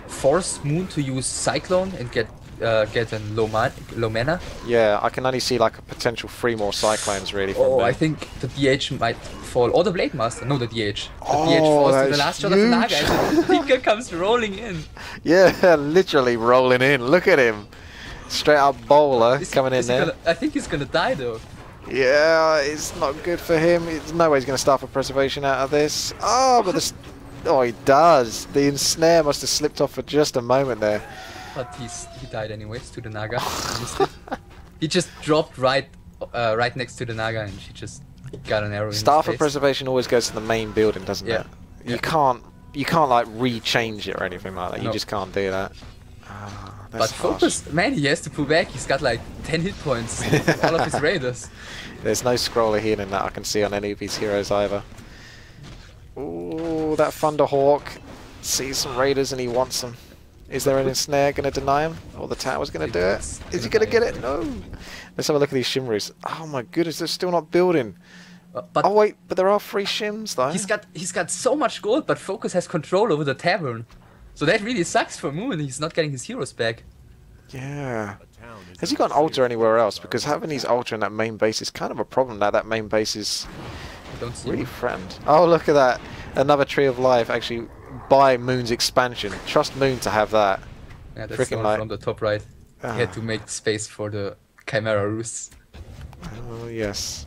C: force Moon to use Cyclone and get a low mana.
B: Yeah, I can only see like a potential 3 more Cyclones really from
C: Oh,
B: there.
C: I think the DH might fall. Or the Blade Master. No, the DH. The DH falls to the last shot of the Naga and the Tinker comes rolling in.
B: Yeah, literally rolling in. Look at him. Straight up bowler coming in there.
C: I think he's gonna die though.
B: Yeah, it's not good for him. There's no way he's going to start for preservation out of this. Oh, but the... Oh, he does. The ensnare must have slipped off for just a moment there.
C: But he died anyways to the Naga. He just dropped right next to the Naga and she just got an arrow in his
B: Start for
C: face.
B: preservation always goes to the main building, doesn't it? You can't like re-change it or anything like that. You just can't do that.
C: But FoCuS, man, he has to pull back. He's got like 10 hit points. All of his raiders.
B: There's no scroller healing that I can see on any of these heroes either. Ooh, that Thunderhawk sees some raiders and he wants them. Is there an ensnare going to deny him? Or the tower's going to do it? Is he going to get it? No. Let's have a look at these Shimmeries. Oh my goodness, they're still not building.
C: But
B: oh wait, but there are 3 shims though.
C: He's got so much gold, but FoCuS has control over the tavern. So that really sucks for Moon. He's not getting his heroes back.
B: Yeah. Has he got an altar anywhere else? Because having his altar in that main base is kind of a problem now. That main base is really threatened. Oh, look at that. Another Tree of Life actually by Moon's expansion. Trust Moon to have that.
C: Yeah, that's the one from the top right. He had to make space for the Chimera Roosts.
B: Oh, yes.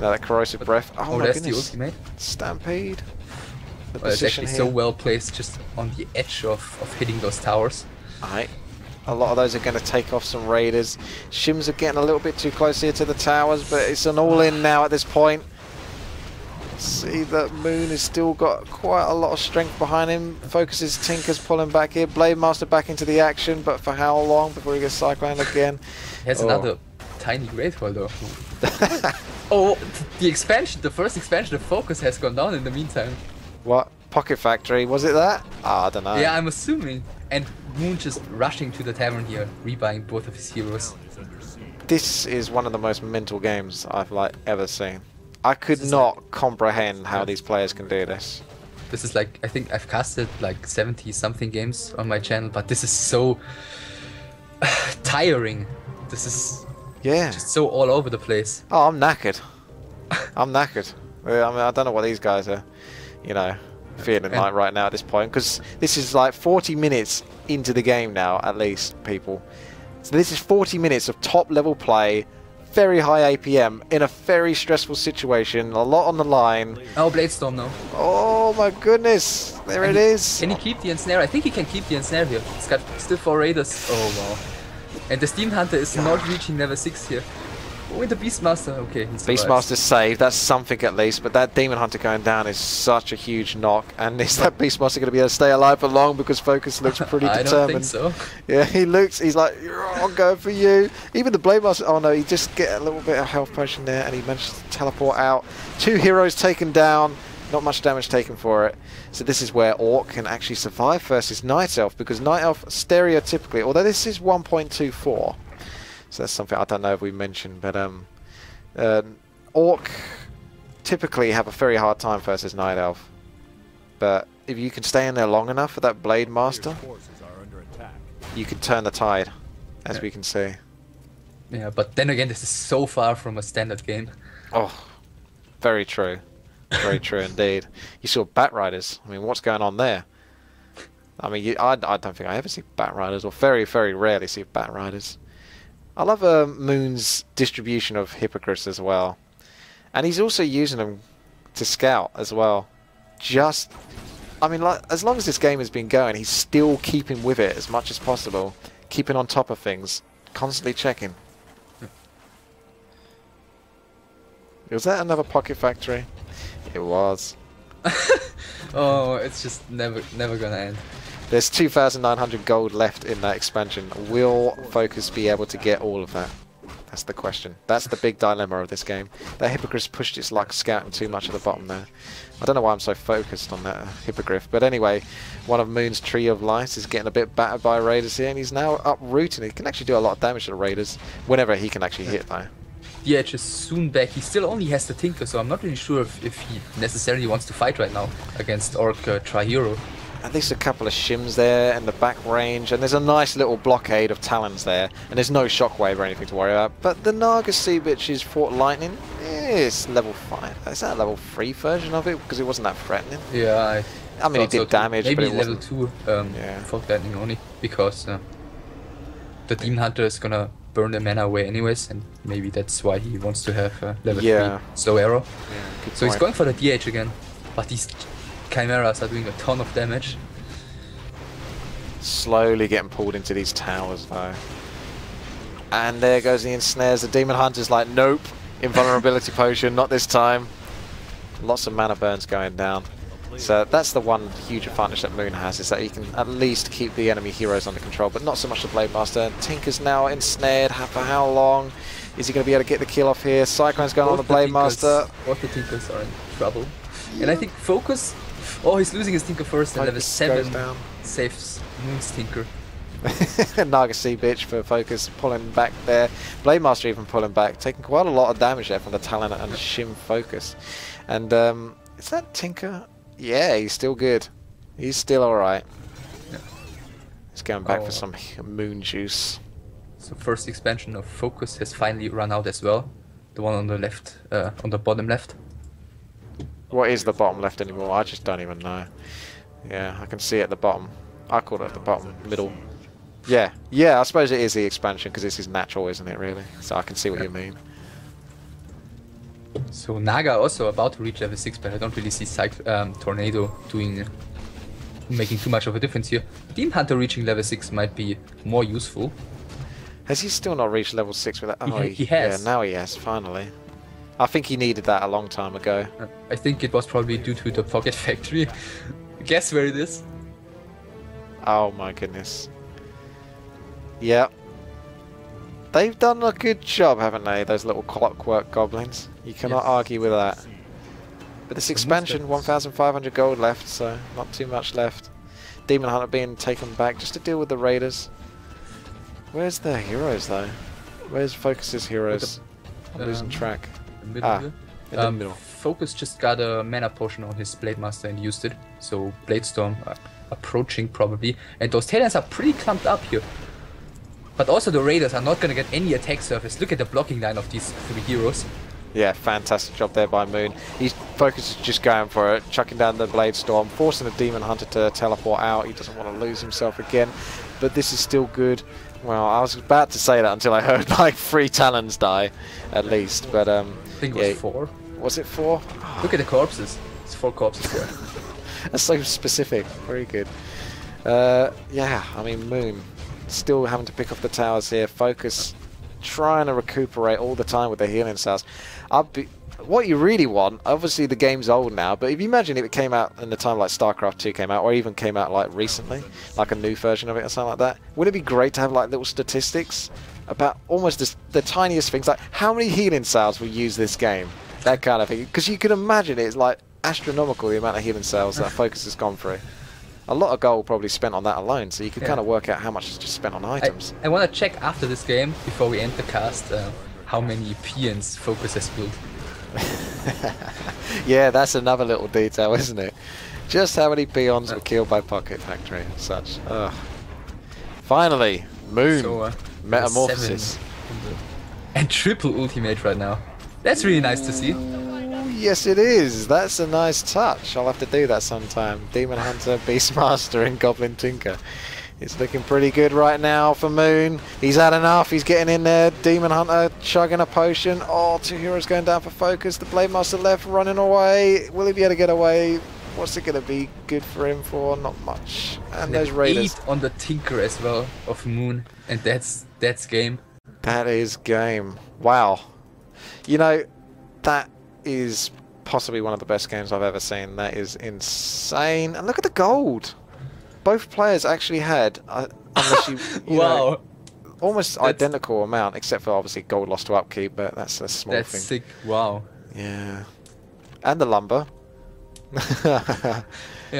B: Now that Corrosive Breath. Oh, my
C: that's
B: goodness.
C: the ultimate.
B: Stampede.
C: It's actually so well placed, just on the edge of hitting those towers.
B: Alright. A lot of those are going to take off some raiders. Shims are getting a little bit too close here to the towers, but it's an all-in now at this point. See that Moon has still got quite a lot of strength behind him. FoCuS's Tinker's pulling back here. Blade Master back into the action, but for how long before he gets cycloned again?
C: He has another tiny Great Hall though. Oh, the expansion, the first expansion of FoCuS has gone down in the meantime.
B: What? Pocket Factory, was it that? I don't know.
C: Yeah, I'm assuming. And Moon just rushing to the tavern here, rebuying both of his heroes.
B: This is one of the most mental games I've ever seen. I could not comprehend how these players can do this.
C: This is like, I think I've casted like 70 something games on my channel, but this is so tiring. This is just so all over the place.
B: Oh, I'm knackered. I'm knackered. I mean, I don't know what these guys are, you know, feeling like right now at this point, because this is like 40 minutes into the game now, at least, people. So this is 40 minutes of top level play, very high APM, in a very stressful situation, a lot on the line.
C: Oh, Blade Storm now.
B: Oh my goodness, there it is.
C: Can he keep the ensnare? I think he can keep the ensnare here. He's got still 4 raiders. Oh wow. And the Steam Hunter is not reaching level 6 here. Oh, and the Beastmaster, okay.
B: Beastmaster's saved, that's something at least, but that Demon Hunter going down is such a huge knock. And is that Beastmaster going to be able to stay alive for long, because FoCuS looks pretty determined.
C: I don't think so.
B: Yeah, he's like, I'll go for you. Even the Blade Master, oh no, he just get a little bit of health potion there, and he managed to teleport out. 2 heroes taken down, not much damage taken for it. So this is where Orc can actually survive versus Night Elf, because Night Elf stereotypically, although this is 1.24, so that's something I don't know if we mentioned, but Orc typically have a very hard time versus Night Elf. But if you can stay in there long enough for that Blade Master, you can turn the tide, as we can see.
C: Yeah, but then again, this is so far from a standard game.
B: Oh, very true. Very true indeed. You saw Bat Riders. I mean, what's going on there? I mean, I don't think I ever see Bat Riders, or very, very rarely see Bat Riders. I love Moon's distribution of Hippogriffs as well. And he's also using them to scout as well. Just, I mean, like, as long as this game has been going, he's still keeping with it as much as possible. Keeping on top of things. Constantly checking. Was that another Pocket Factory? It was.
C: Oh, it's just never gonna end.
B: There's 2,900 gold left in that expansion. Will FoCuS be able to get all of that? That's the question. That's the big dilemma of this game. That Hippogriff pushed its luck scouting too much at the bottom there. I don't know why I'm so focused on that Hippogriff. But anyway, one of Moon's Tree of Life is getting a bit battered by Raiders here. And he's now uprooting. He can actually do a lot of damage to the Raiders. Whenever he can actually hit though.
C: The Edge is soon back. He still only has the Tinker, so I'm not really sure if he necessarily wants to fight right now against Orc Tri-Hero.
B: At least a couple of shims there in the back range, and there's a nice little blockade of talons there, and there's no shockwave or anything to worry about. But the Naga Sea Bitch's Fort Lightning is level 5. Is that a level 3 version of it? Because it wasn't that threatening.
C: Yeah,
B: I mean, it did damage,
C: maybe
B: but it
C: level
B: wasn't.
C: 2 Fort Lightning only, because the Demon Hunter is gonna burn the mana away anyways, and maybe that's why he wants to have level 3 slow arrow.
B: Yeah,
C: so he's going for the DH again, but these Chimeras are doing a ton of damage.
B: Slowly getting pulled into these towers though. And there goes the ensnares. The Demon Hunter's like, nope, invulnerability potion, not this time. Lots of mana burns going down. So that's the one huge advantage that Moon has, is that he can at least keep the enemy heroes under control, but not so much the Blade Master. Tinker's now ensnared. For how long? Is he going to be able to get the kill off here? Cyclone's going on the Blade Master.
C: Both the Tinkers are in trouble. And I think FoCuS... Oh, he's losing his Tinker first, and level 7 saves Moon's Tinker.
B: Naga Sea Bitch for FoCuS pulling back there. Blade Master even pulling back, taking quite a lot of damage there from the Talon and Shim FoCuS. And is that Tinker? Yeah, he's still good. He's still alright.
C: Yeah.
B: He's going back for some Moon Juice.
C: So first expansion of FoCuS has finally run out as well. The one on the left, on the bottom left.
B: What is the bottom left anymore? I just don't even know. Yeah, I can see it at the bottom. I call it at the bottom, middle. Yeah, I suppose it is the expansion because this is natural, isn't it, really? So I can see what you mean.
C: So Naga also about to reach level 6, but I don't really see Tornado making too much of a difference here. Demon Hunter reaching level 6 might be more useful.
B: Has he still not reached level 6 with that? Oh,
C: he has.
B: Yeah, now he has, finally. I think he needed that a long time ago.
C: I think it was probably due to the Pocket Factory. Guess where it is?
B: Oh my goodness. Yep. They've done a good job, haven't they, those little clockwork goblins? You cannot argue with that. But this expansion, 1,500 gold left, so not too much left. Demon Hunter being taken back just to deal with the Raiders. Where's the heroes, though? Where's FoCuS's heroes? I'm losing track.
C: In the middle. FoCuS just got a mana potion on his Blade Master and used it. So Blade Storm approaching probably. And those Talons are pretty clumped up here. But also the Raiders are not going to get any attack surface. Look at the blocking line of these 3 heroes.
B: Yeah, fantastic job there by Moon. FoCuS is just going for it, chucking down the Blade Storm, forcing the Demon Hunter to teleport out. He doesn't want to lose himself again. But this is still good. Well, I was about to say that until I heard like 3 Talons die, at least. But
C: I think it was 4.
B: Was it 4?
C: Look at the corpses. It's 4 corpses there.
B: That's so specific. Very good. Yeah, I mean, Moon still having to pick off the towers here. FoCuS trying to recuperate all the time with the healing cells. What you really want, obviously the game's old now, but if you imagine if it came out in the time like StarCraft 2 came out, or even came out like recently, like a new version of it or something like that, wouldn't it be great to have like little statistics about almost the tiniest things, like how many healing cells will use this game, that kind of thing, because you can imagine it's like astronomical the amount of healing cells that FoCuS has gone through. A lot of gold probably spent on that alone, so you can kind of work out how much is just spent on items.
C: I want to check after this game, before we end the cast, how many peons FoCuS has built.
B: Yeah, that's another little detail, isn't it? Just how many peons were killed by Pocket Factory and such. Ugh. Finally, Moon
C: So,
B: Metamorphosis.
C: And triple ultimate right now. That's really nice to see.
B: Yes, it is. That's a nice touch. I'll have to do that sometime. Demon Hunter, Beastmaster, and Goblin Tinker. It's looking pretty good right now for Moon. He's had enough. He's getting in there. Demon Hunter chugging a potion. Oh, 2 heroes going down for FoCuS. The Blade Master left, running away. Will he be able to get away? What's it going to be good for him for? Not much. And those Raiders.
C: 8 on the Tinker as well of Moon, and that's game.
B: That is game. Wow. You know, that is possibly one of the best games I've ever seen. That is insane. And look at the gold. Both players actually had, unless you
C: wow,
B: know, almost identical amount, except for obviously gold lost to upkeep, but that's a small thing.
C: That's sick. Wow.
B: Yeah. And the lumber.
C: Yeah,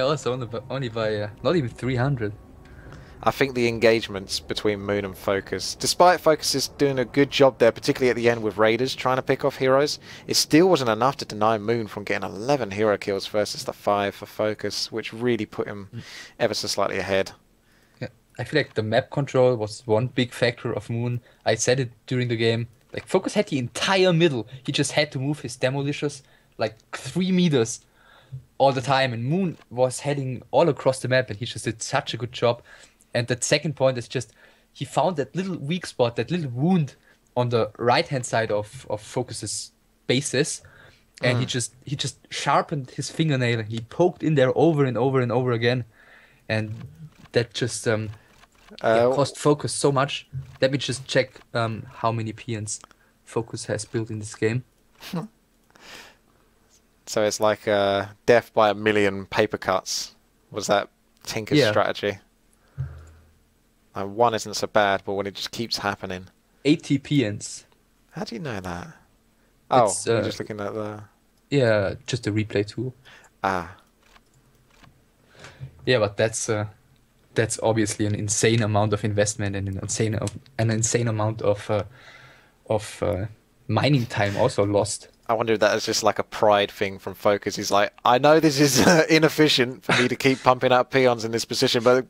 C: also only by not even 300.
B: I think the engagements between Moon and FoCuS, despite FoCuS is doing a good job there, particularly at the end with Raiders trying to pick off heroes, it still wasn't enough to deny Moon from getting 11 hero kills versus the 5 for FoCuS, which really put him ever so slightly ahead.
C: Yeah, I feel like the map control was one big factor of Moon. I said it during the game. Like FoCuS had the entire middle. He just had to move his demolishers like 3 meters all the time, and Moon was heading all across the map, and he just did such a good job. And the second point is just he found that little weak spot, that little wound on the right hand side of FoCuS's bases, and he just sharpened his fingernail and he poked in there over and over and over again, and that just cost FoCuS so much. Let me just check how many peons FoCuS has built in this game.
B: So it's like death by a million paper cuts. Was that Tinker's strategy? One isn't so bad, but when it just keeps happening.
C: 80 peons.
B: How do you know that? Oh, you're just looking at the...
C: Yeah, just a replay tool.
B: Ah.
C: Yeah, but that's obviously an insane amount of investment and an insane amount of mining time also lost.
B: I wonder if that is just like a pride thing from FoCuS. He's like, I know this is inefficient for me to keep pumping out peons in this position, but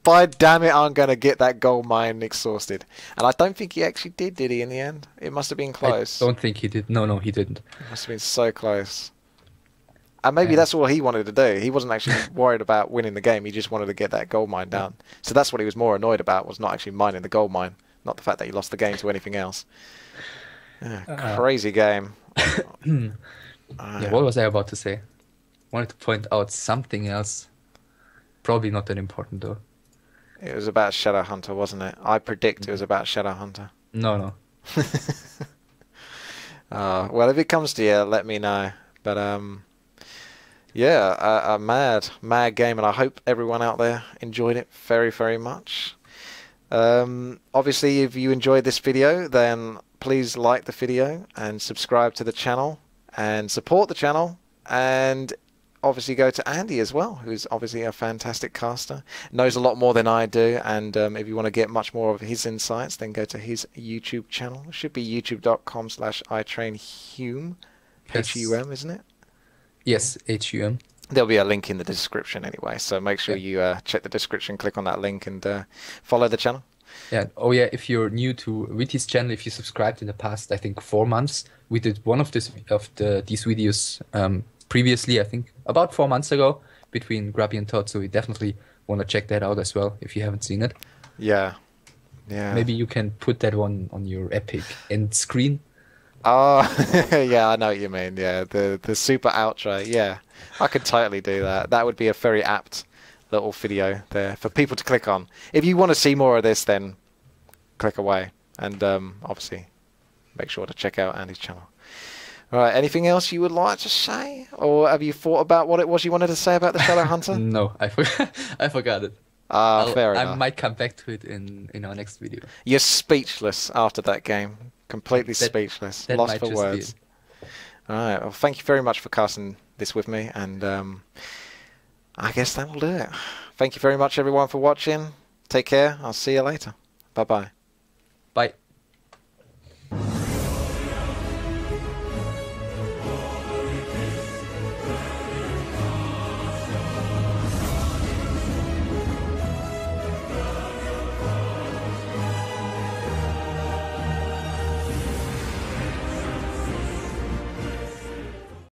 B: by damn it, I'm going to get that gold mine exhausted. And I don't think he actually did he, in the end? It must have been close.
C: I don't think he did. No, he didn't.
B: It must have been so close. And maybe that's all he wanted to do. He wasn't actually worried about winning the game. He just wanted to get that gold mine down. So that's what he was more annoyed about, was not actually mining the gold mine. Not the fact that he lost the game to anything else. Yeah, crazy game.
C: Yeah, what was I about to say? Wanted to point out something else. Probably not that important though.
B: It was about Shadow Hunter, wasn't it? I predict it was about Shadow Hunter.
C: No.
B: Well, if it comes to you, let me know. But yeah, a mad game, and I hope everyone out there enjoyed it very, very much. Obviously, if you enjoyed this video, then please like the video and subscribe to the channel and support the channel, and obviously go to Andy as well, who's obviously a fantastic caster, knows a lot more than I do, and if you want to get much more of his insights, then go to his YouTube channel. It should be youtube.com/itrainhume, H-U-M, isn't it?
C: Yes, H-U-M.
B: There'll be a link in the description anyway, so make sure you check the description, click on that link, and follow the channel.
C: Yeah. Oh yeah, if you're new to WTii's channel, if you subscribed in the past, I think 4 months, we did one of these videos previously, I think about 4 months ago, between Grubby and Todd, so you definitely want to check that out as well if you haven't seen it.
B: Yeah.
C: Maybe you can put that one on your Epic end screen.
B: Oh, yeah, I know what you mean. Yeah, the super outro. Yeah, I could totally do that. That would be a very apt little video there for people to click on. If you want to see more of this, then click away, and obviously make sure to check out Andy's channel. All right, anything else you would like to say, or have you thought about what it was you wanted to say about the Shadow Hunter?
C: No, I forgot it.
B: Fair enough.
C: I might come back to it in our next video.
B: You're speechless after that game. Completely speechless. Lost for words. All right. Well, thank you very much for casting this with me, and I guess that will do it. Thank you very much, everyone, for watching. Take care. I'll see you later. Bye-bye.
C: Bye.